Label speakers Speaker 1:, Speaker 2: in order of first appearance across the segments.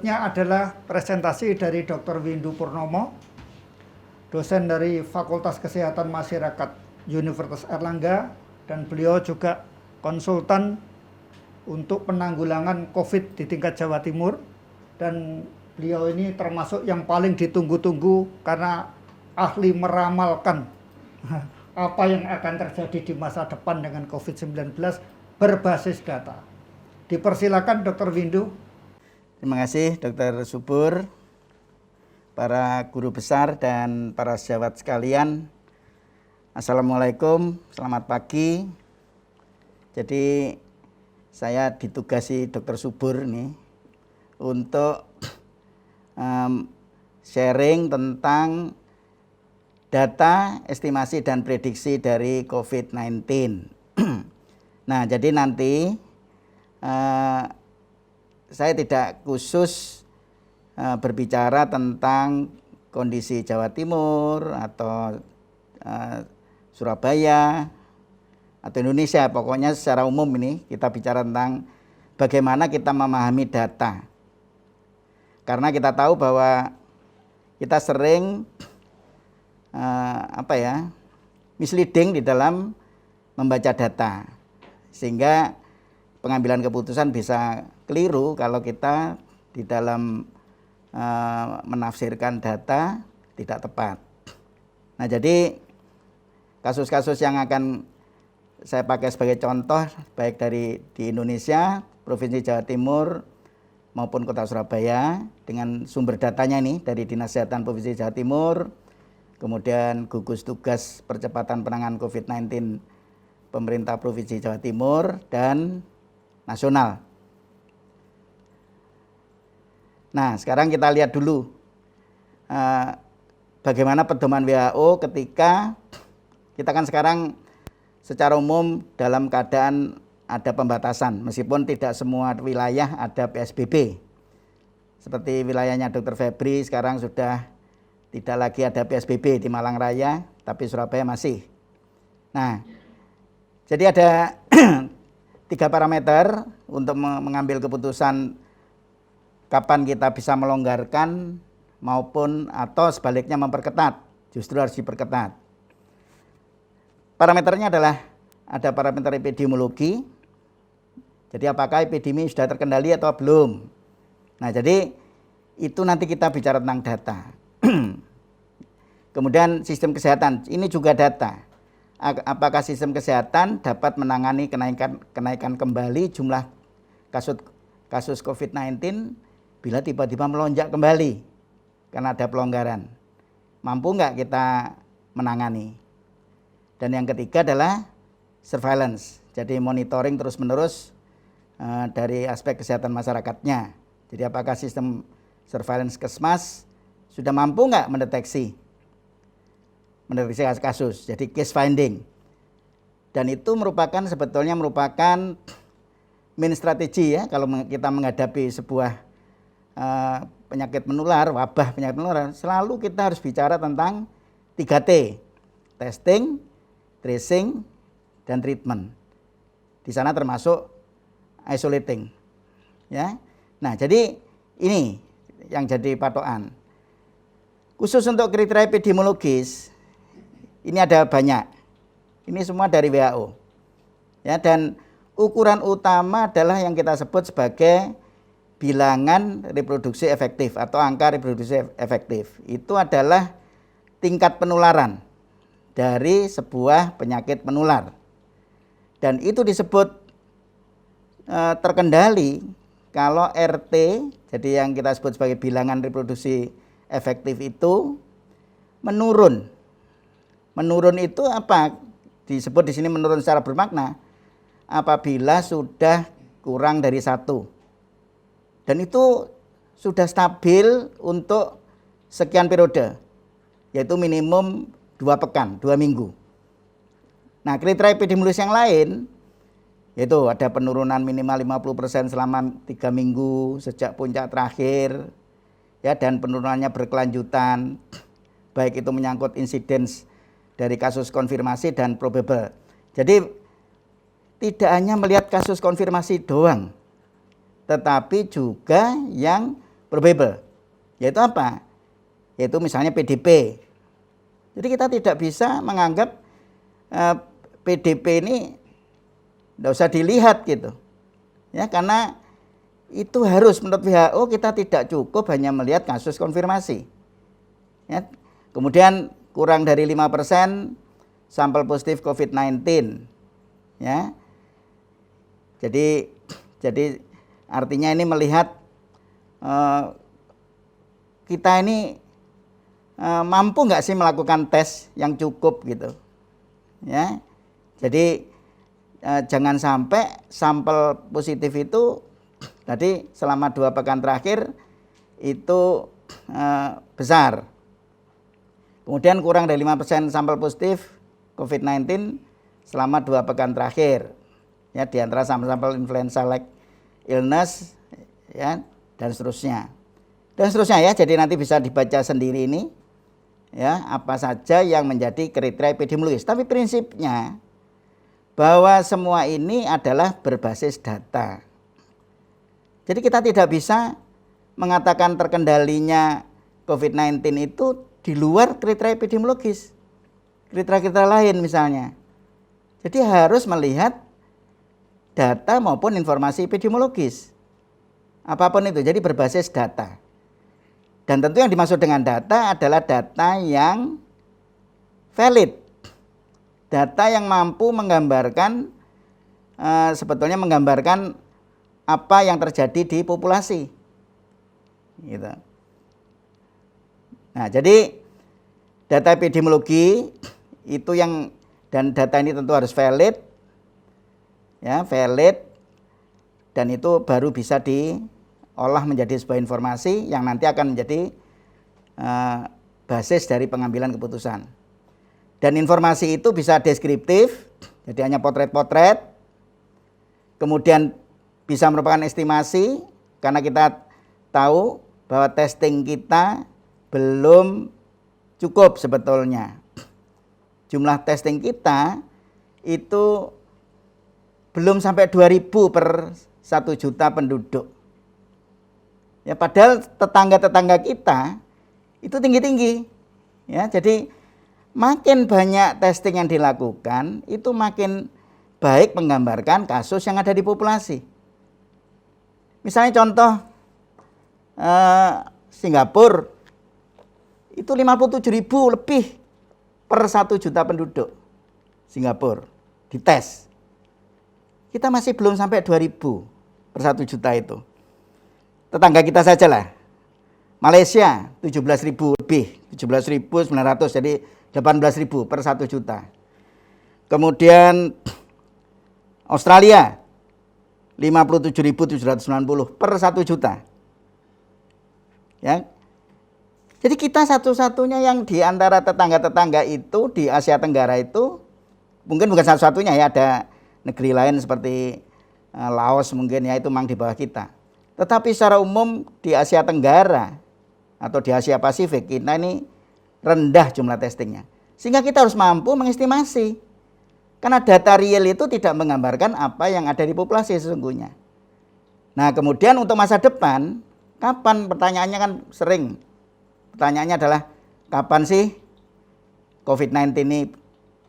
Speaker 1: Selanjutnya adalah presentasi dari Dr. Windu Purnomo, dosen dari Fakultas Kesehatan Masyarakat Universitas Airlangga, dan beliau juga konsultan untuk penanggulangan COVID di tingkat Jawa Timur. Dan beliau ini termasuk yang paling ditunggu-tunggu karena ahli meramalkan apa yang akan terjadi di masa depan dengan COVID-19 berbasis data. Dipersilakan Dr. Windu.
Speaker 2: Terima kasih Dr. Subur, para guru besar dan para sejawat sekalian. Assalamualaikum, selamat pagi. Jadi saya ditugasi Dr. Subur nih untuk sharing tentang data, estimasi dan prediksi dari COVID-19. Nah, jadi nanti saya tidak khusus berbicara tentang kondisi Jawa Timur atau Surabaya atau Indonesia, pokoknya secara umum ini kita bicara tentang bagaimana kita memahami data. Karena kita tahu bahwa kita sering misleading di dalam membaca data, sehingga pengambilan keputusan bisa keliru kalau kita di dalam menafsirkan data tidak tepat. Nah, jadi kasus-kasus yang akan saya pakai sebagai contoh baik di Indonesia, Provinsi Jawa Timur maupun Kota Surabaya dengan sumber datanya ini dari Dinas Kesehatan Provinsi Jawa Timur, kemudian gugus tugas percepatan penanganan COVID-19 pemerintah Provinsi Jawa Timur dan nasional. Nah, sekarang kita lihat dulu bagaimana pedoman WHO ketika kita kan sekarang secara umum dalam keadaan ada pembatasan, meskipun tidak semua wilayah ada PSBB. Seperti wilayahnya Dr. Febri sekarang sudah tidak lagi ada PSBB di Malang Raya, tapi Surabaya masih. Nah, jadi ada 3 parameter untuk mengambil keputusan kapan kita bisa melonggarkan maupun atau sebaliknya memperketat. Justru harus diperketat. Parameternya adalah ada parameter epidemiologi. Jadi apakah epidemi sudah terkendali atau belum. Nah, jadi itu nanti kita bicara tentang data. Kemudian sistem kesehatan, ini juga data. Apakah sistem kesehatan dapat menangani kenaikan kembali jumlah kasus COVID-19 bila tiba-tiba melonjak kembali karena ada pelonggaran. Mampu nggak kita menangani? Dan yang ketiga adalah surveillance, jadi monitoring terus-menerus dari aspek kesehatan masyarakatnya. Jadi apakah sistem surveillance Kesmas sudah mampu nggak mendeteksi kasus, jadi case finding. Dan itu sebetulnya merupakan main strategi ya, kalau kita menghadapi sebuah penyakit menular, wabah penyakit menular, selalu kita harus bicara tentang 3T, testing, tracing, dan treatment. Di sana termasuk isolating. Ya. Nah, jadi ini yang jadi patokan. Khusus untuk kriteria epidemiologis, ini ada banyak. Ini semua dari WHO. Ya, dan ukuran utama adalah yang kita sebut sebagai bilangan reproduksi efektif atau angka reproduksi efektif. Itu adalah tingkat penularan dari sebuah penyakit menular. Dan itu disebut terkendali kalau RT, jadi yang kita sebut sebagai bilangan reproduksi efektif itu menurun. Menurun itu apa? Disebut di sini menurun secara bermakna apabila sudah kurang dari 1. Dan itu sudah stabil untuk sekian periode, yaitu minimum 2 pekan, 2 minggu. Nah, kriteria epidemiologis yang lain, yaitu ada penurunan minimal 50% selama 3 minggu sejak puncak terakhir, ya, dan penurunannya berkelanjutan, baik itu menyangkut insidens dari kasus konfirmasi dan probable. Jadi tidak hanya melihat kasus konfirmasi doang, tetapi juga yang probable. Yaitu apa? Yaitu misalnya PDP. Jadi kita tidak bisa menganggap PDP ini tidak usah dilihat gitu. Ya, karena itu harus menurut WHO kita tidak cukup hanya melihat kasus konfirmasi. Ya, kemudian kurang dari 5% sampel positif COVID-19. Ya. Jadi artinya ini melihat kita ini mampu nggak sih melakukan tes yang cukup gitu. Ya. Jadi jangan sampai sampel positif itu tadi selama 2 pekan terakhir itu besar. Kemudian kurang dari 5% sampel positif COVID-19 selama 2 pekan terakhir. Ya, di antara sampel-sampel influenza-like illness ya, dan seterusnya. Dan seterusnya ya, jadi nanti bisa dibaca sendiri ini ya, apa saja yang menjadi kriteria epidemiologis. Tapi prinsipnya bahwa semua ini adalah berbasis data. Jadi kita tidak bisa mengatakan terkendalinya COVID-19 itu di luar kriteria epidemiologis. Kriteria-kriteria lain misalnya. Jadi harus melihat data maupun informasi epidemiologis. Apapun itu, jadi berbasis data. Dan tentu yang dimaksud dengan data adalah data yang valid. Data yang mampu menggambarkan, sebetulnya menggambarkan apa yang terjadi di populasi. Gitu. Nah, jadi data epidemiologi itu yang, dan data ini tentu harus valid, ya, valid, dan itu baru bisa diolah menjadi sebuah informasi yang nanti akan menjadi basis dari pengambilan keputusan. Dan informasi itu bisa deskriptif, jadi hanya potret-potret, kemudian bisa merupakan estimasi, karena kita tahu bahwa testing kita belum cukup sebetulnya. Jumlah testing kita itu belum sampai 2.000 per 1 juta penduduk. Ya, padahal tetangga-tetangga kita itu tinggi-tinggi. Ya, jadi makin banyak testing yang dilakukan, itu makin baik menggambarkan kasus yang ada di populasi. Misalnya contoh Singapura itu 57.000 lebih per 1 juta penduduk. Singapura dites. Kita masih belum sampai 2.000 per 1 juta itu. Tetangga kita saja lah. Malaysia 17.000 lebih, 17.900, jadi 18.000 per 1 juta. Kemudian Australia 57.790 per 1 juta. Ya. Jadi kita satu-satunya yang di antara tetangga-tetangga itu di Asia Tenggara itu, mungkin bukan satu-satunya ya, ada negeri lain seperti Laos mungkin ya, itu memang di bawah kita. Tetapi secara umum di Asia Tenggara atau di Asia Pasifik kita ini rendah jumlah testingnya. Sehingga kita harus mampu mengestimasi. Karena data real itu tidak menggambarkan apa yang ada di populasi sesungguhnya. Nah, kemudian untuk masa depan, kapan, pertanyaannya kan sering. Pertanyaannya adalah kapan sih COVID-19 ini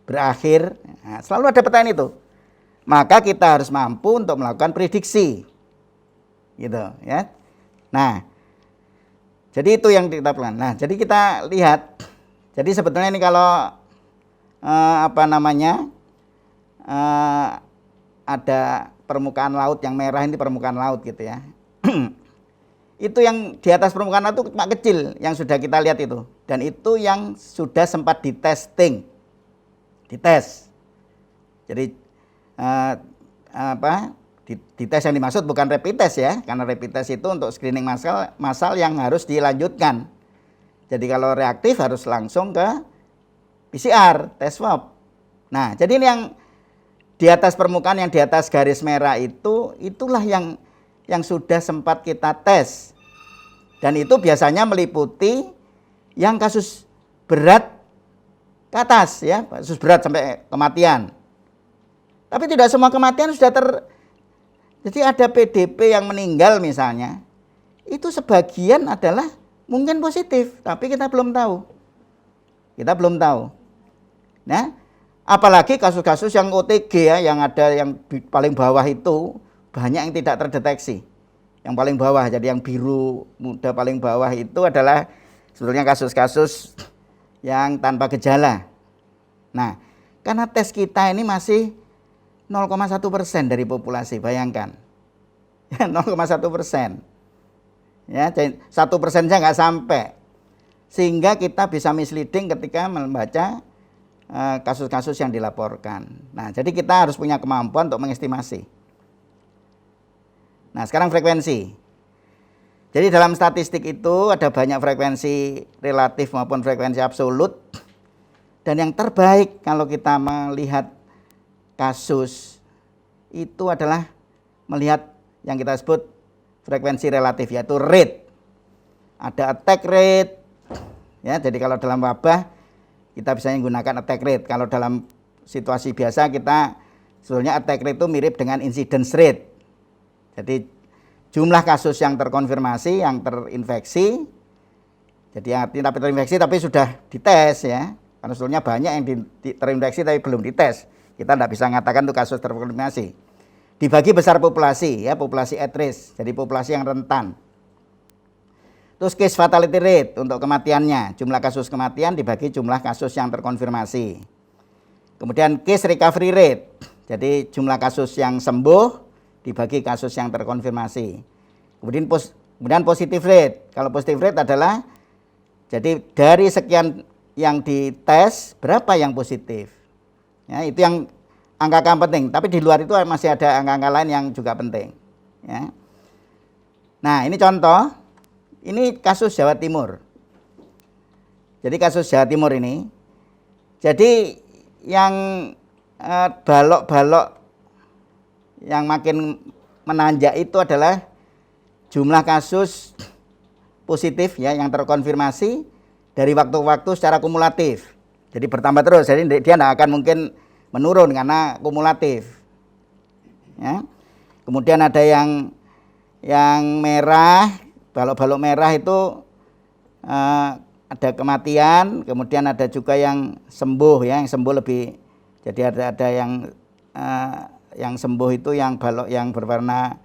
Speaker 2: berakhir? Nah, selalu ada pertanyaan itu. Maka kita harus mampu untuk melakukan prediksi. Gitu ya. Nah, jadi itu yang kita pelan. Nah, jadi kita lihat. Jadi sebetulnya ini kalau ada permukaan laut yang merah, ini permukaan laut gitu ya. Itu yang di atas permukaan laut itu cuma kecil yang sudah kita lihat itu, dan itu yang sudah sempat dites. Jadi dites yang dimaksud bukan rapid test ya, karena rapid test itu untuk screening massal yang harus dilanjutkan. Jadi kalau reaktif harus langsung ke PCR, tes swab. Nah, jadi ini yang di atas permukaan, yang di atas garis merah itu, itulah yang sudah sempat kita tes. Dan itu biasanya meliputi yang kasus berat ke atas ya, kasus berat sampai kematian. Tapi tidak semua kematian sudah jadi ada PDP yang meninggal misalnya, itu sebagian adalah mungkin positif, tapi kita belum tahu. Kita belum tahu. Nah, apalagi kasus-kasus yang OTG ya, yang ada yang paling bawah itu banyak yang tidak terdeteksi. Yang paling bawah, jadi yang biru muda paling bawah itu adalah sebetulnya kasus-kasus yang tanpa gejala. Nah, karena tes kita ini masih 0,1% dari populasi, bayangkan. 0,1%. Ya, 1% saja nggak sampai. Sehingga kita bisa misleading ketika membaca kasus-kasus yang dilaporkan. Nah, jadi kita harus punya kemampuan untuk mengestimasi. Nah, sekarang frekuensi. Jadi dalam statistik itu ada banyak frekuensi relatif maupun frekuensi absolut. Dan yang terbaik kalau kita melihat kasus itu adalah melihat yang kita sebut frekuensi relatif, yaitu rate. Ada attack rate. Ya, jadi kalau dalam wabah kita bisa menggunakan attack rate. Kalau dalam situasi biasa kita sebetulnya attack rate itu mirip dengan incidence rate. Jadi jumlah kasus yang terkonfirmasi, yang terinfeksi, jadi yang tidak terinfeksi tapi sudah dites ya. Karena sebetulnya banyak yang terinfeksi tapi belum dites. Kita tidak bisa mengatakan itu kasus terkonfirmasi. Dibagi besar populasi ya, populasi at risk, jadi populasi yang rentan. Terus case fatality rate untuk kematiannya, jumlah kasus kematian dibagi jumlah kasus yang terkonfirmasi. Kemudian case recovery rate, jadi jumlah kasus yang sembuh dibagi kasus yang terkonfirmasi. Kemudian positive rate. Kalau positive rate adalah jadi dari sekian yang dites berapa yang positif. Ya, itu yang angka penting. Tapi di luar itu masih ada angka-angka lain yang juga penting. Ya. Nah, ini contoh. Ini kasus Jawa Timur. Jadi kasus Jawa Timur ini. Jadi yang balok-balok yang makin menanjak itu adalah jumlah kasus positif ya yang terkonfirmasi dari waktu ke waktu secara kumulatif. Jadi bertambah terus. Jadi dia tidak akan mungkin menurun karena kumulatif. Ya. Kemudian ada yang merah, balok-balok merah itu ada kematian, kemudian ada juga yang sembuh ya, yang sembuh lebih. Jadi ada yang sembuh itu yang balok yang berwarna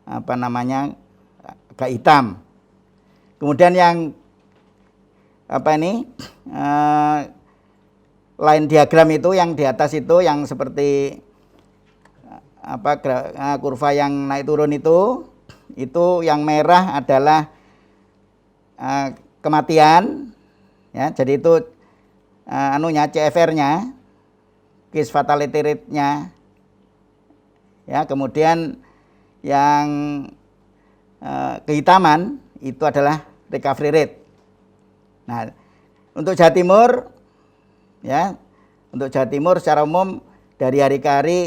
Speaker 2: agak hitam. Kemudian yang line diagram itu yang di atas itu yang seperti kurva yang naik turun itu yang merah adalah kematian ya. Jadi itu CFR-nya, case fatality rate-nya. Ya, kemudian yang kehitaman itu adalah recovery rate. Nah, untuk Jawa Timur ya, untuk Jawa Timur secara umum dari hari ke hari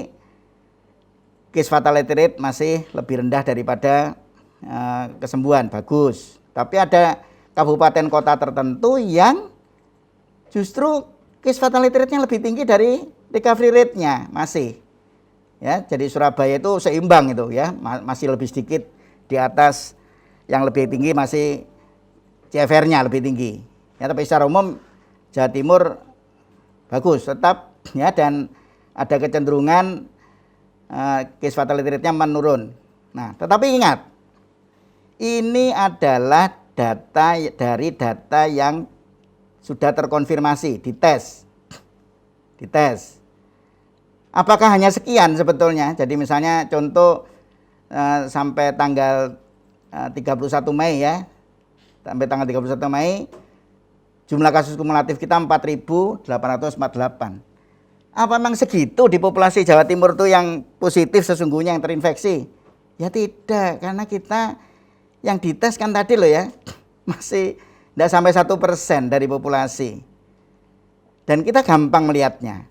Speaker 2: case fatality rate masih lebih rendah daripada kesembuhan, bagus. Tapi ada kabupaten kota tertentu yang justru case fatality rate-nya lebih tinggi dari recovery rate-nya masih. Ya, jadi Surabaya itu seimbang itu ya, masih lebih sedikit di atas, yang lebih tinggi masih CFR-nya lebih tinggi. Ya, tapi secara umum Jawa Timur bagus tetap ya, dan ada kecenderungan case fatality rate-nya menurun. Nah, tetapi ingat, ini adalah data yang sudah terkonfirmasi, dites. Apakah hanya sekian sebetulnya? Jadi misalnya contoh sampai tanggal 31 Mei ya. Sampai tanggal 31 Mei jumlah kasus kumulatif kita 4.848. Apa memang segitu di populasi Jawa Timur itu yang positif sesungguhnya yang terinfeksi? Ya tidak, karena kita yang dites kan tadi loh ya, masih tidak sampai 1% dari populasi. Dan kita gampang melihatnya.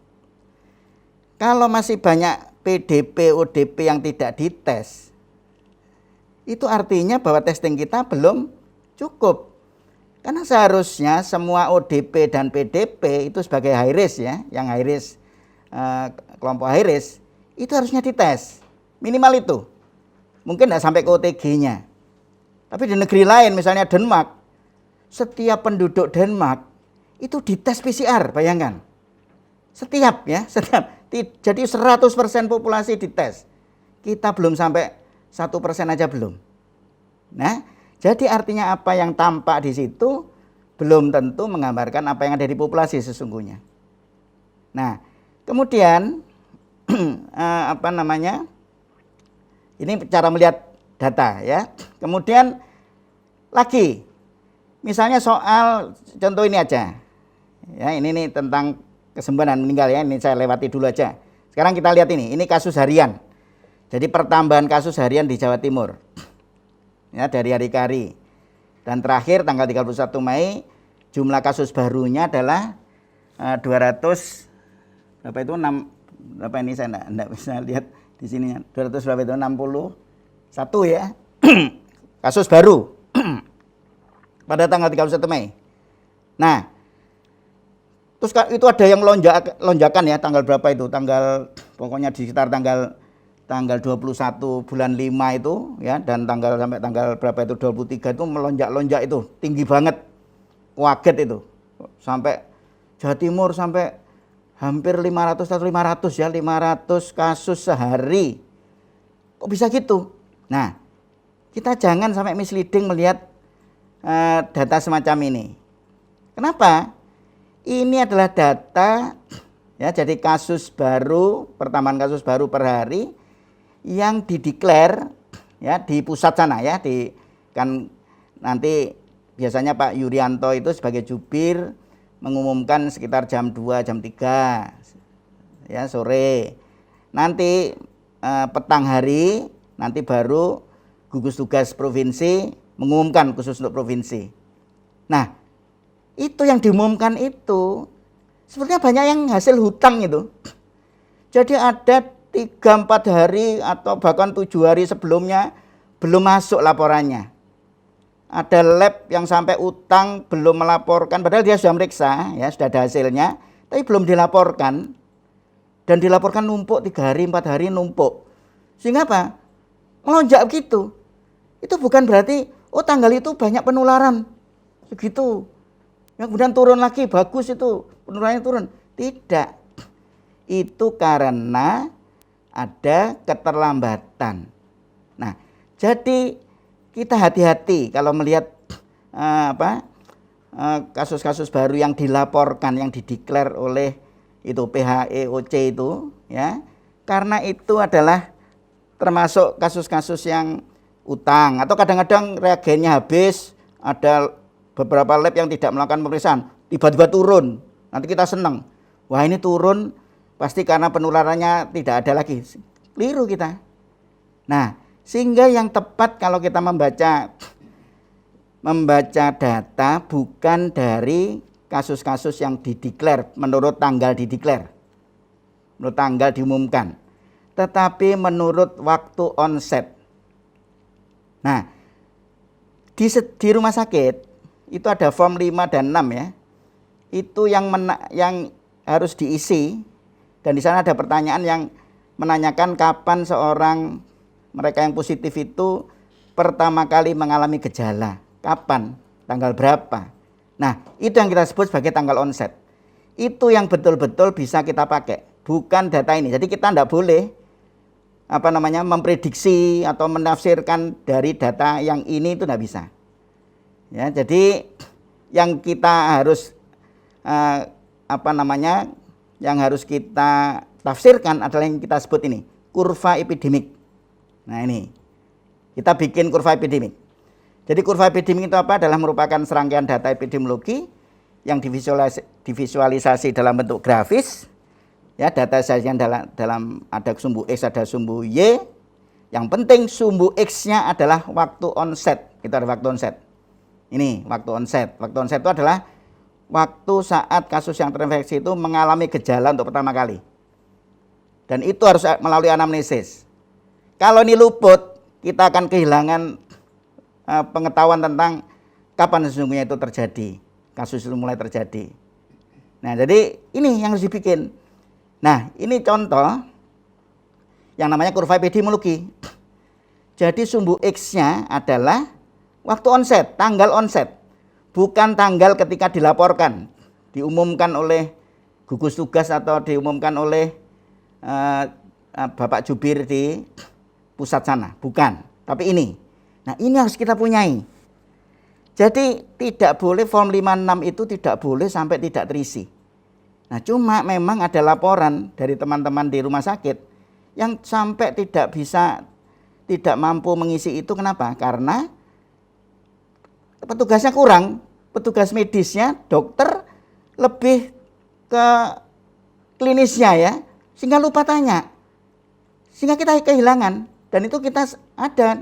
Speaker 2: Kalau masih banyak PDP, ODP yang tidak dites, itu artinya bahwa testing kita belum cukup. Karena seharusnya semua ODP dan PDP itu sebagai high risk ya, yang high risk, kelompok high risk, itu harusnya dites. Minimal itu. Mungkin tidak sampai ke OTG-nya. Tapi di negeri lain, misalnya Denmark, setiap penduduk Denmark itu dites PCR, bayangkan. Setiap. Jadi 100% populasi dites. Kita belum sampai 1% aja belum. Nah, jadi artinya apa yang tampak di situ belum tentu menggambarkan apa yang ada di populasi sesungguhnya. Nah, kemudian ini cara melihat data ya. Kemudian lagi, misalnya soal contoh ini aja. Ya, ini tentang kesembuhan dan meninggal ya. Ini saya lewati dulu aja. Sekarang kita lihat ini kasus harian. Jadi pertambahan kasus harian di Jawa Timur. Ya, dari hari ke hari. Dan terakhir tanggal 31 Mei jumlah kasus barunya adalah 200 berapa itu 6 berapa ini saya enggak bisa lihat di sininya. 200 berapa itu 61 ya. Kasus baru pada tanggal 31 Mei. Nah, terus itu ada yang lonjakan ya, tanggal berapa itu? Pokoknya di sekitar tanggal 21 bulan 5 itu ya, dan sampai tanggal berapa itu 23 itu melonjak itu, tinggi banget. Kaget itu. Sampai Jawa Timur sampai hampir 500 kasus sehari. Kok bisa gitu? Nah, kita jangan sampai misleading melihat data semacam ini. Kenapa? Ini adalah data ya, jadi kasus baru, pertambahan kasus baru per hari yang dideklar ya di pusat sana ya, kan nanti biasanya Pak Yuryanto itu sebagai jubir mengumumkan sekitar jam 2, jam 3 ya sore. Nanti petang hari nanti baru gugus tugas provinsi mengumumkan khusus untuk provinsi. Nah, itu yang diumumkan itu sebenarnya banyak yang hasil hutang itu. Jadi ada 3-4 hari atau bahkan 7 hari sebelumnya belum masuk laporannya. Ada lab yang sampai utang belum melaporkan, padahal dia sudah meriksa, ya sudah ada hasilnya, tapi belum dilaporkan. Dan dilaporkan numpuk 3 hari, 4 hari numpuk. Sehingga apa? Melonjak gitu. Itu bukan berarti, oh tanggal itu banyak penularan. Segitu. Yang kemudian turun lagi, bagus itu, penularannya turun. Tidak. Itu karena ada keterlambatan. Nah, jadi kita hati-hati kalau melihat kasus-kasus baru yang dilaporkan, yang dideklar oleh itu PHEOC itu ya, karena itu adalah termasuk kasus-kasus yang utang atau kadang-kadang reagennya habis, ada beberapa lab yang tidak melakukan pemeriksaan, tiba-tiba turun, nanti kita senang, wah ini turun pasti karena penularannya tidak ada lagi, keliru kita. Nah, sehingga yang tepat kalau kita membaca data bukan dari kasus-kasus yang dideklar menurut tanggal dideklar, menurut tanggal diumumkan, tetapi menurut waktu onset. Nah, di rumah sakit itu ada form 5 dan 6 ya. Itu yang harus diisi, dan di sana ada pertanyaan yang menanyakan kapan seorang mereka yang positif itu pertama kali mengalami gejala. Kapan? Tanggal berapa? Nah, itu yang kita sebut sebagai tanggal onset. Itu yang betul-betul bisa kita pakai. Bukan data ini. Jadi kita tidak boleh memprediksi atau menafsirkan dari data yang ini, itu tidak bisa. Ya, jadi yang kita harus yang harus kita tafsirkan adalah yang kita sebut ini, kurva epidemik. Nah, ini kita bikin kurva epidemik. Jadi kurva epidemik itu apa? Adalah merupakan serangkaian data epidemiologi yang divisualisasi dalam bentuk grafis. Ya, data sajian dalam ada sumbu X, ada sumbu Y. Yang penting sumbu X-nya adalah waktu onset. Itu ada waktu onset. Ini waktu onset. Waktu onset itu adalah waktu saat kasus yang terinfeksi itu mengalami gejala untuk pertama kali. Dan itu harus melalui anamnesis. Kalau ini luput, kita akan kehilangan pengetahuan tentang kapan sesungguhnya itu terjadi, kasus itu mulai terjadi. Nah, jadi ini yang harus dibikin. Nah, ini contoh yang namanya kurva epidemiologi. Jadi sumbu X-nya adalah waktu onset, tanggal onset, bukan tanggal ketika dilaporkan, diumumkan oleh gugus tugas atau diumumkan oleh Bapak Jubir di pusat sana, bukan. Tapi ini. Nah, ini harus kita punyai. Jadi tidak boleh form 56 itu tidak boleh sampai tidak terisi. Nah, cuma memang ada laporan dari teman-teman di rumah sakit yang sampai tidak mampu mengisi itu. Kenapa? Karena petugasnya kurang, petugas medisnya, dokter lebih ke klinisnya ya, sehingga lupa tanya. Sehingga kita kehilangan, dan itu kita ada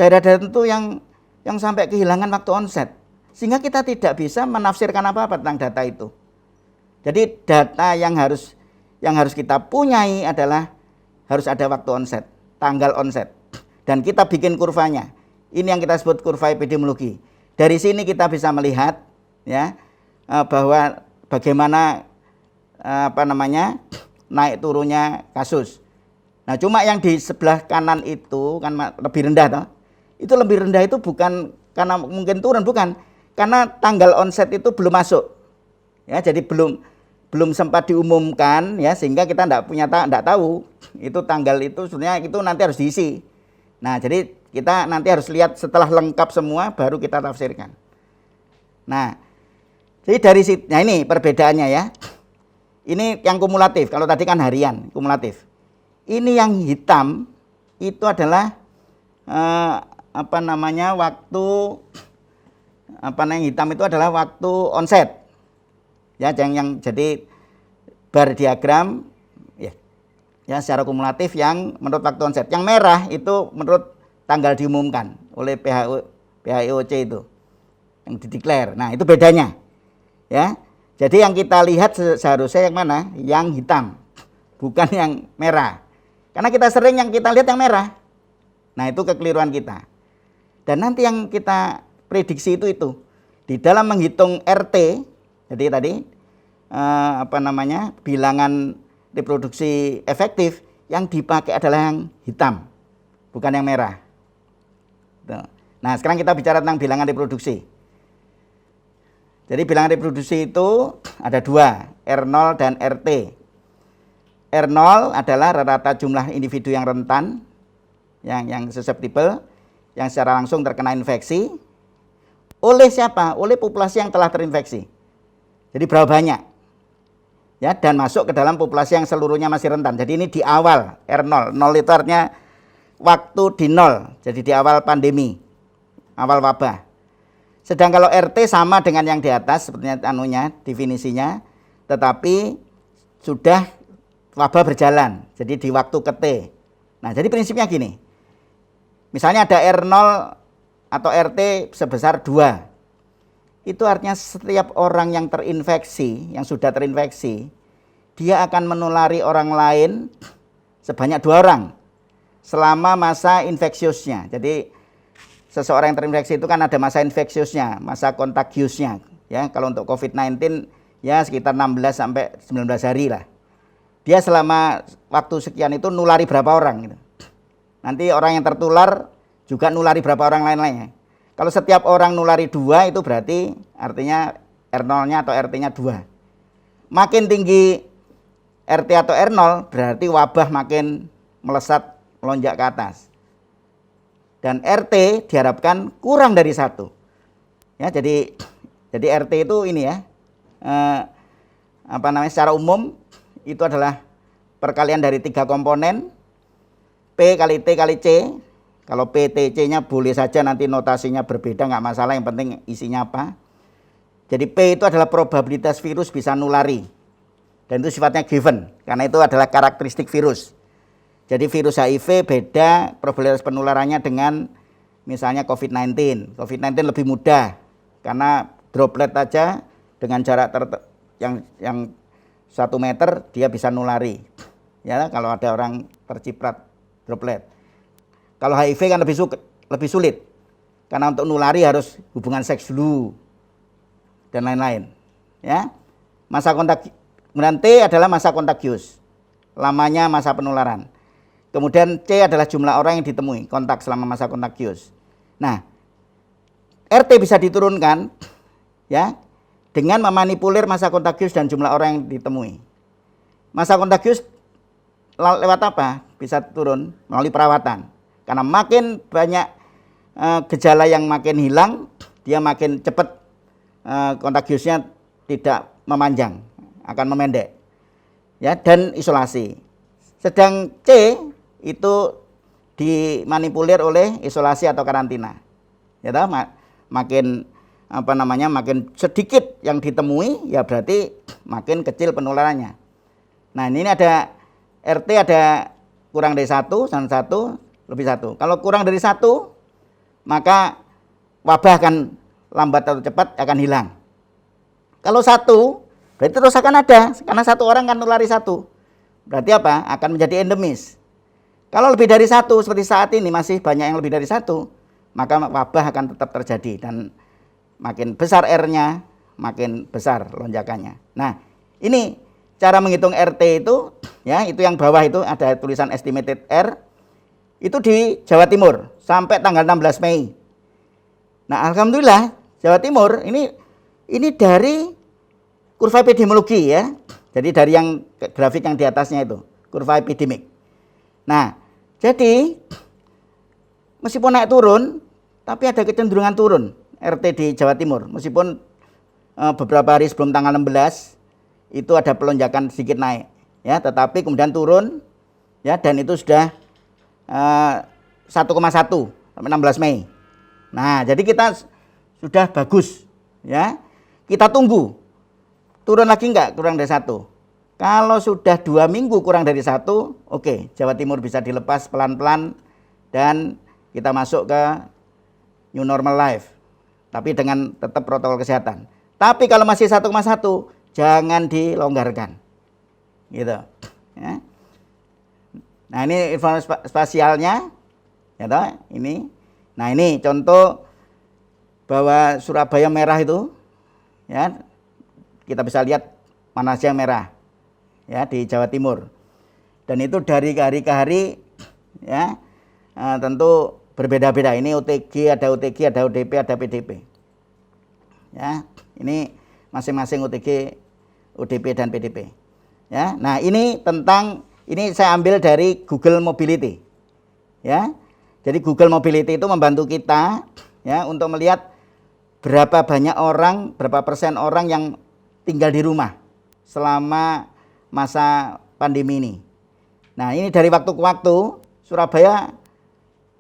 Speaker 2: daerah-daerah tentu yang sampai kehilangan waktu onset. Sehingga kita tidak bisa menafsirkan apa-apa tentang data itu. Jadi data yang harus kita punyai adalah harus ada waktu onset, tanggal onset. Dan kita bikin kurvanya. Ini yang kita sebut kurva epidemiologi. Dari sini kita bisa melihat ya bahwa bagaimana naik turunnya kasus. Nah, cuma yang di sebelah kanan itu kan lebih rendah toh. Itu lebih rendah itu bukan karena mungkin turun, bukan. Karena tanggal onset itu belum masuk. Ya, jadi belum sempat diumumkan ya, sehingga kita enggak tahu itu tanggal itu sebenarnya itu nanti harus diisi. Nah, jadi kita nanti harus lihat setelah lengkap semua baru kita tafsirkan. Nah, jadi dari situ, nah ini perbedaannya ya. Ini yang kumulatif, kalau tadi kan harian, kumulatif. Ini yang hitam itu adalah yang hitam itu adalah waktu onset. Ya, yang jadi bar diagram ya secara kumulatif yang menurut waktu onset. Yang merah itu menurut tanggal diumumkan oleh PHIOC itu yang dideklar. Nah, itu bedanya. Ya. Jadi yang kita lihat seharusnya yang mana? Yang hitam, bukan yang merah. Karena kita sering yang kita lihat yang merah. Nah, itu kekeliruan kita. Dan nanti yang kita prediksi itu di dalam menghitung RT, jadi tadi bilangan reproduksi efektif yang dipakai adalah yang hitam, bukan yang merah. Nah, sekarang kita bicara tentang bilangan reproduksi. Jadi bilangan reproduksi itu ada dua, R0 dan RT. R0 adalah rata-rata jumlah individu yang rentan, yang susceptible, yang secara langsung terkena infeksi. Oleh siapa? Oleh populasi yang telah terinfeksi. Jadi berapa banyak? Ya, dan masuk ke dalam populasi yang seluruhnya masih rentan. Jadi ini di awal R0. 0 itu artinya waktu di nol. Jadi di awal pandemi, awal wabah. Sedang kalau RT sama dengan yang di atas sepertinya definisinya, tetapi sudah wabah berjalan. Jadi di waktu ke T. Nah, jadi prinsipnya gini. Misalnya ada R0 atau RT sebesar 2. Itu artinya setiap orang yang terinfeksi, yang sudah terinfeksi, dia akan menulari orang lain sebanyak 2 orang selama masa infeksiusnya. Jadi seseorang yang terinfeksi itu kan ada masa infeksiusnya, masa kontagiusnya. Ya, kalau untuk COVID-19 ya sekitar 16 sampai 19 hari lah. Dia selama waktu sekian itu nulari berapa orang gitu. Nanti orang yang tertular juga nulari berapa orang lain-lainnya. Kalau setiap orang nulari 2 itu berarti artinya R0-nya atau RT-nya 2. Makin tinggi RT atau R0 berarti wabah makin melesat melonjak ke atas. Dan RT diharapkan kurang dari 1. Ya, jadi RT itu ini ya. Secara umum itu adalah perkalian dari 3 komponen. P kali T kali C. Kalau P, T, C-nya boleh saja nanti notasinya berbeda, nggak masalah, yang penting isinya apa. Jadi P itu adalah probabilitas virus bisa nulari. Dan itu sifatnya given, karena itu adalah karakteristik virus. Jadi virus HIV beda probabilitas penularannya dengan misalnya COVID-19. COVID-19 lebih mudah, karena droplet aja dengan jarak yang 1 meter dia bisa nulari. Ya, kalau ada orang terciprat droplet. Kalau HIV kan lebih sulit. Karena untuk nulari harus hubungan seks dulu dan lain-lain. Ya. Masa kontak, kemudian T adalah masa kontagius. Lamanya masa penularan. Kemudian C adalah jumlah orang yang ditemui kontak selama masa kontagius. Nah, RT bisa diturunkan ya dengan memanipulir masa kontagius dan jumlah orang yang ditemui. Masa kontagius lewat apa? Bisa turun melalui perawatan. Karena makin banyak gejala yang makin hilang, dia makin cepat kontagiusnya tidak memanjang, akan memendek. Ya, dan isolasi. Sedang C itu dimanipulir oleh isolasi atau karantina. Ya, makin makin sedikit yang ditemui, ya berarti makin kecil penularannya. Nah, ini ada RT ada kurang dari 1, dan 1 lebih 1. Kalau kurang dari 1, maka wabah akan lambat atau cepat akan hilang. Kalau 1, berarti terus akan ada, karena 1 orang kan nulari 1. Berarti apa? Akan menjadi endemis. Kalau lebih dari 1, seperti saat ini masih banyak yang lebih dari 1, maka wabah akan tetap terjadi dan makin besar R-nya, makin besar lonjakannya. Nah, ini cara menghitung RT itu, ya, itu yang bawah itu ada tulisan estimated R, itu di Jawa Timur sampai tanggal 16 Mei. Nah, alhamdulillah Jawa Timur ini dari kurva epidemiologi ya. Jadi dari yang grafik yang di atasnya itu, kurva epidemik. Nah, jadi meskipun naik turun, tapi ada kecenderungan turun RT di Jawa Timur. Meskipun beberapa hari sebelum tanggal 16 itu ada pelonjakan sedikit naik, ya, tetapi kemudian turun, ya, dan itu sudah 1,1 sampai 16 Mei. Nah, jadi kita sudah bagus, ya. Kita tunggu turun lagi enggak kurang dari 1. Kalau sudah 2 minggu kurang dari 1, oke, Jawa Timur bisa dilepas pelan-pelan dan kita masuk ke new normal life, tapi dengan tetap protokol kesehatan. Tapi kalau masih 1,1, jangan dilonggarkan, gitu. Ya. Nah, ini informasi spasialnya, ya toh, ini. Nah, ini contoh bahwa Surabaya merah itu, ya, kita bisa lihat mana saja yang merah, ya, di Jawa Timur. Dan itu dari hari ke hari, ya, tentu berbeda-beda. Ini OTG, ada ODP, ada PDP. Ya, ini masing-masing OTG, ODP dan PDP. Ya, nah ini saya ambil dari Google Mobility. Ya, jadi Google Mobility itu membantu kita, ya, untuk melihat berapa banyak orang, berapa persen orang yang tinggal di rumah selama masa pandemi ini. Nah, ini dari waktu ke waktu Surabaya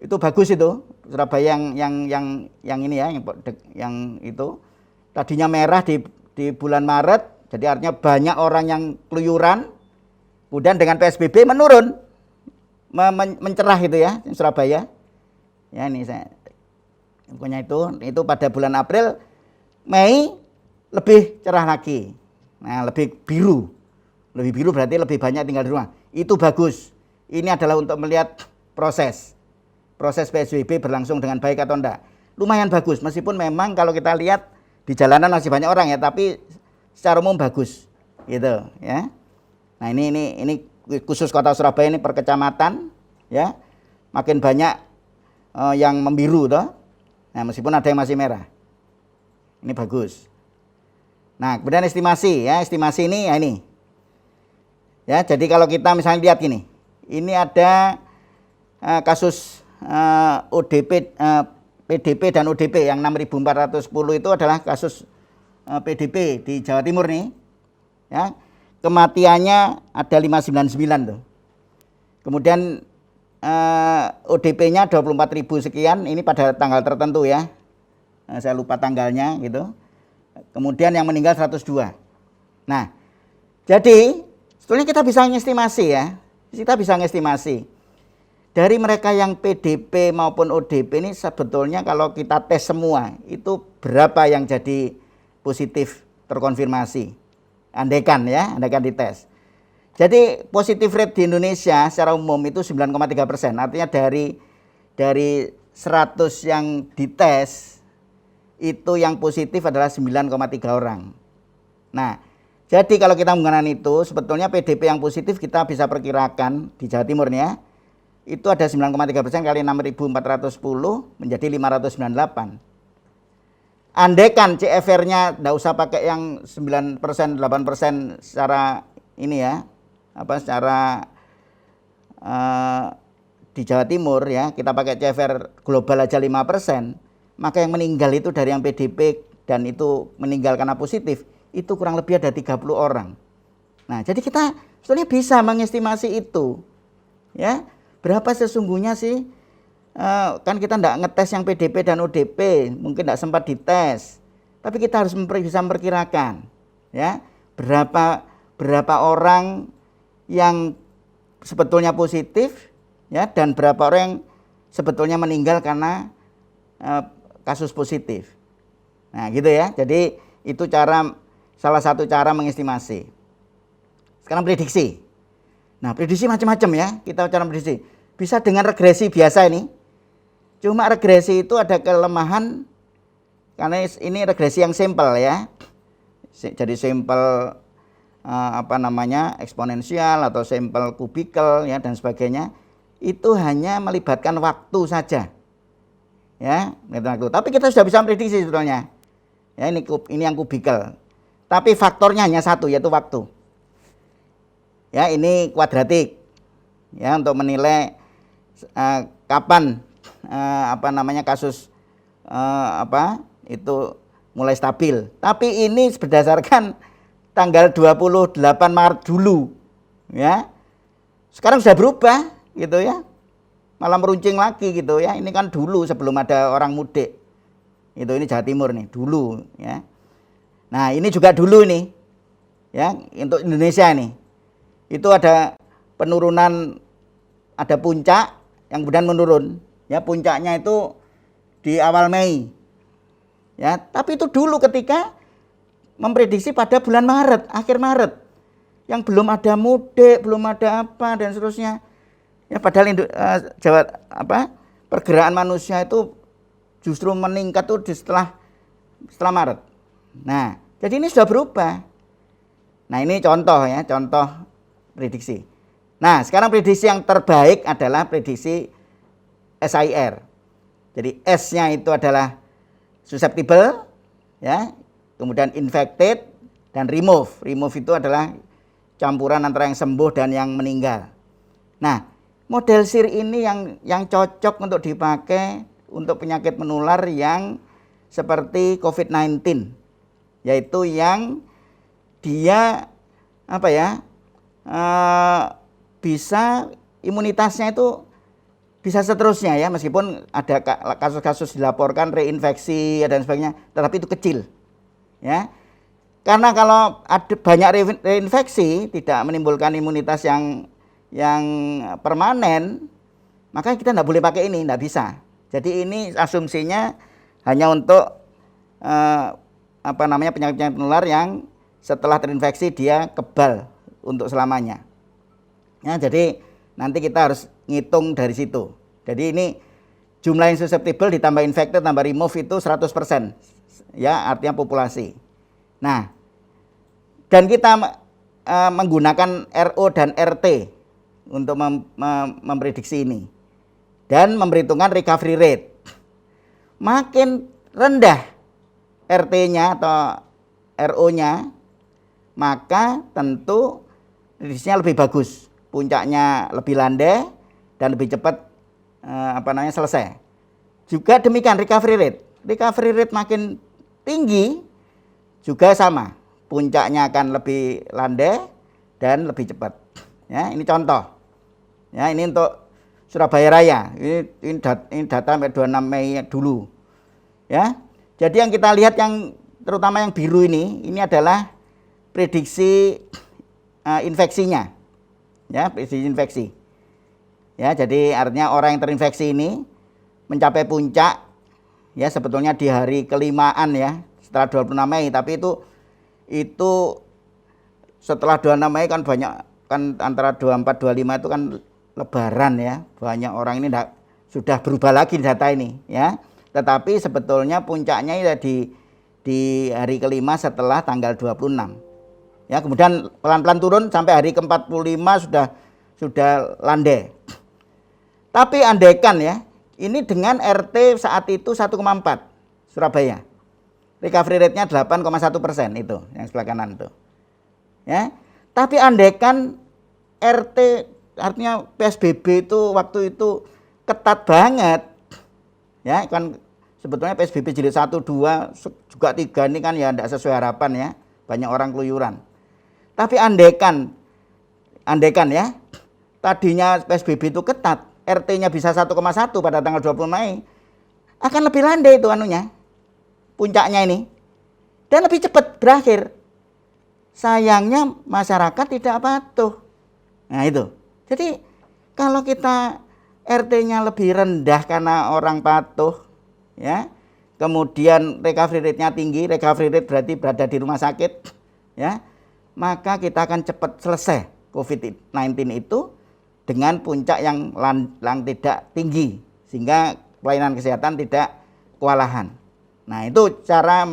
Speaker 2: itu bagus itu. Surabaya yang ini ya, yang itu tadinya merah di bulan Maret. Jadi artinya banyak orang yang keluyuran, kemudian dengan PSBB menurun, mencerah itu ya, Surabaya. Ya, ini saya punya itu pada bulan April, Mei lebih cerah lagi. Nah, lebih biru berarti lebih banyak tinggal di rumah. Itu bagus. Ini adalah untuk melihat proses PSBB berlangsung dengan baik atau enggak. Lumayan bagus, meskipun memang kalau kita lihat di jalanan masih banyak orang ya, tapi secara umum bagus, gitu ya. Nah, ini khusus kota Surabaya ini per kecamatan, ya, makin banyak yang membiru toh. Nah, meskipun ada yang masih merah, ini bagus. Nah, kemudian estimasi ini ya ini, ya. Jadi kalau kita misalnya lihat gini, ini ada kasus ODP, PDP dan ODP yang 6.410 itu adalah kasus PDP di Jawa Timur nih, ya. Kematiannya ada 599 tuh. Kemudian ODP-nya 24.000 sekian, ini pada tanggal tertentu ya. Saya lupa tanggalnya gitu. Kemudian yang meninggal 102. Nah, jadi sebetulnya kita bisa ngestimasi ya. Kita bisa ngestimasi. Dari mereka yang PDP maupun ODP ini sebetulnya kalau kita tes semua, itu berapa yang jadi positif terkonfirmasi. Andaikan dites. Jadi positif rate di Indonesia secara umum itu 9,3%. Artinya dari 100 yang dites itu yang positif adalah 9,3 orang. Nah, jadi kalau kita menggunakan itu sebetulnya PDP yang positif kita bisa perkirakan di Jawa Timur nih ya. Itu ada 9,3% kali 6.410 menjadi 598. Andaikan CFR-nya enggak usah pakai yang 9%, 8% secara ini ya, secara di Jawa Timur ya, kita pakai CFR global aja 5%, maka yang meninggal itu dari yang PDP dan itu meninggal karena positif, itu kurang lebih ada 30 orang. Nah, jadi kita sebetulnya bisa mengestimasi itu. Ya, berapa sesungguhnya sih? Kan kita enggak ngetes yang PDP dan ODP, mungkin enggak sempat dites. Tapi kita harus bisa memperkirakan, ya, berapa orang yang sebetulnya positif, ya, dan berapa orang yang sebetulnya meninggal karena kasus positif. Nah, gitu ya. Jadi itu salah satu cara mengestimasi. Sekarang prediksi. Nah, prediksi macam-macam ya. Kita cara prediksi. Bisa dengan regresi biasa ini. Cuma regresi itu ada kelemahan karena ini regresi yang simpel ya. Jadi simpel eksponensial atau simpel kubikel ya dan sebagainya. Itu hanya melibatkan waktu saja. Ya, waktu. Tapi kita sudah bisa prediksi sebetulnya. Ya, ini yang kubikel. Tapi faktornya hanya satu, yaitu waktu. Ya, ini kuadratik. Ya, untuk menilai kapan kasus itu mulai stabil. Tapi ini berdasarkan tanggal 28 Maret dulu. Ya. Sekarang sudah berubah gitu ya. Malah meruncing lagi gitu ya. Ini kan dulu sebelum ada orang mudik. Ini Jawa Timur nih, dulu ya. Nah, ini juga dulu nih. Ya, untuk Indonesia nih. Itu ada penurunan, ada puncak yang kemudian menurun. Ya, puncaknya itu di awal Mei. Ya, tapi itu dulu ketika memprediksi pada bulan Maret, akhir Maret. Yang belum ada mudik, belum ada apa dan seterusnya. Ya, padahal pergerakan manusia itu justru meningkat tuh setelah Maret. Nah, jadi ini sudah berubah. Nah, ini contoh ya, contoh prediksi. Nah, sekarang prediksi yang terbaik adalah prediksi SIR. Jadi S-nya itu adalah susceptible, ya, kemudian infected dan remove. Remove itu adalah campuran antara yang sembuh dan yang meninggal. Nah, model SIR ini yang cocok untuk dipakai untuk penyakit menular yang seperti COVID-19, yaitu yang dia bisa imunitasnya itu bisa seterusnya ya, meskipun ada kasus-kasus dilaporkan reinfeksi dan sebagainya, tetapi itu kecil ya. Karena kalau ada banyak reinfeksi tidak menimbulkan imunitas yang permanen, maka kita tidak boleh pakai ini, tidak bisa. Jadi ini asumsinya hanya untuk penyakit menular yang setelah terinfeksi dia kebal untuk selamanya. Ya, jadi nanti kita harus ngitung dari situ. Jadi ini jumlah yang susceptible ditambah infected tambah remove itu 100%. Ya, artinya populasi. Nah, dan kita menggunakan RO dan RT untuk memprediksi ini. Dan memperhitungkan recovery rate. Makin rendah RT-nya atau RO-nya, maka tentu prediksinya lebih bagus. Puncaknya lebih landai dan lebih cepat selesai. Juga demikian recovery rate. Recovery rate makin tinggi juga sama. Puncaknya akan lebih landai dan lebih cepat. Ya, ini contoh. Ya, ini untuk Surabaya Raya. Ini data sampai 26 Mei dulu. Ya. Jadi yang kita lihat yang terutama yang biru ini adalah prediksi infeksinya. Ya, prediksi infeksi. Ya, jadi artinya orang yang terinfeksi ini mencapai puncak ya sebetulnya di hari kelimaan ya, setelah 26 Mei, tapi itu setelah 26 Mei kan banyak, kan antara 24 25 itu kan lebaran ya. Banyak orang ini sudah berubah lagi data ini ya. Tetapi sebetulnya puncaknya ya di hari kelima setelah tanggal 26. Ya, kemudian pelan-pelan turun sampai hari ke-45 sudah landai. Tapi andaikan ya, ini dengan RT saat itu 1,4 Surabaya. recovery rate-nya 8,1% itu, yang sebelah kanan itu. Ya. Tapi andaikan RT, artinya PSBB itu waktu itu ketat banget. Ya, kan sebetulnya PSBB jilid 1, 2, juga 3 ini kan ya tidak sesuai harapan ya. Banyak orang keluyuran. Tapi andaikan ya, tadinya PSBB itu ketat, RT-nya bisa 1,1 pada tanggal 20 Mei, akan lebih landai itu anunya, puncaknya ini. Dan lebih cepat berakhir. Sayangnya masyarakat tidak patuh. Nah itu. Jadi kalau kita RT-nya lebih rendah karena orang patuh, ya, kemudian recovery rate-nya tinggi, recovery rate berarti berada di rumah sakit, ya, maka kita akan cepat selesai COVID-19 itu dengan puncak yang tidak tinggi, sehingga pelayanan kesehatan tidak kewalahan. Nah itu cara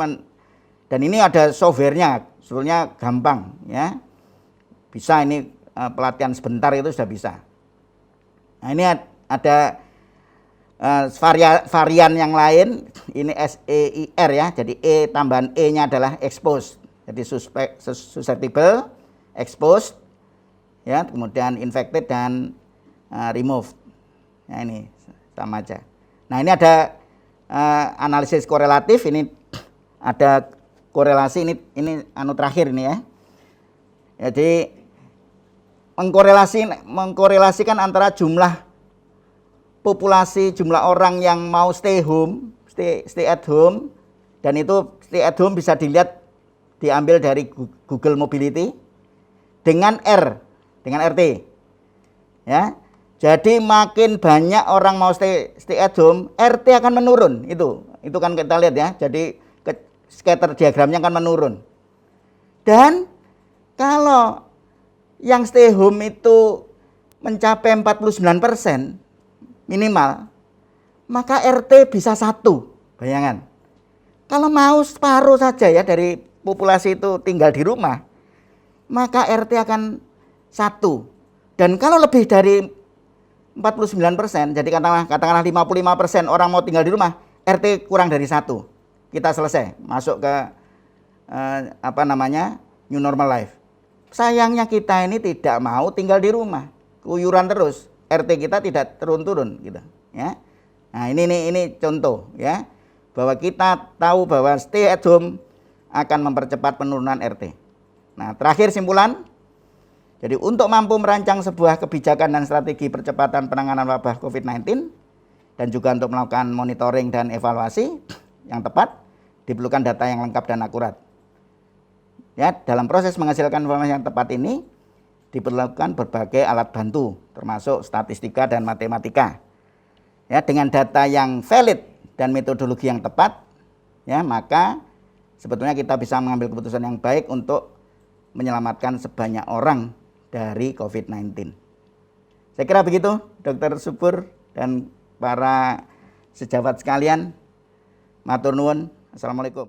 Speaker 2: dan ini ada softwarenya, sebetulnya gampang ya, bisa ini pelatihan sebentar itu sudah bisa. Nah ini ada varian yang lain, ini SEIR ya, jadi E tambahan E-nya adalah exposed, jadi susceptible, exposed, ya, kemudian infected dan removed. Nah ini sama aja. Nah ini ada analisis korelatif, ini ada korelasi, ini terakhir ini ya. Jadi mengkorelasikan antara jumlah populasi, jumlah orang yang mau stay at home, dan itu stay at home bisa dilihat diambil dari Google Mobility dengan RT. Ya. Jadi makin banyak orang mau stay at home, RT akan menurun. Itu kan kita lihat ya. Jadi scatter diagramnya akan menurun. Dan kalau yang stay home itu mencapai 49% minimal, maka RT bisa 1. Bayangan. Kalau mau separuh saja ya dari populasi itu tinggal di rumah, maka RT akan 1. Dan kalau lebih dari 49%, jadi katakanlah 55% orang mau tinggal di rumah, RT kurang dari 1. Kita selesai, masuk ke new normal life. Sayangnya kita ini tidak mau tinggal di rumah, keluyuran terus. RT kita tidak turun-turun gitu, ya. Nah, ini contoh ya, bahwa kita tahu bahwa stay at home akan mempercepat penurunan RT. Nah, terakhir simpulan. Jadi untuk mampu merancang sebuah kebijakan dan strategi percepatan penanganan wabah COVID-19 dan juga untuk melakukan monitoring dan evaluasi yang tepat, diperlukan data yang lengkap dan akurat. Ya, dalam proses menghasilkan informasi yang tepat ini diperlukan berbagai alat bantu, termasuk statistika dan matematika. Ya, dengan data yang valid dan metodologi yang tepat, ya, maka sebetulnya kita bisa mengambil keputusan yang baik untuk menyelamatkan sebanyak orang dari COVID-19. Saya kira begitu, Dr. Subur dan para sejawat sekalian. Matur nuwun. Assalamualaikum.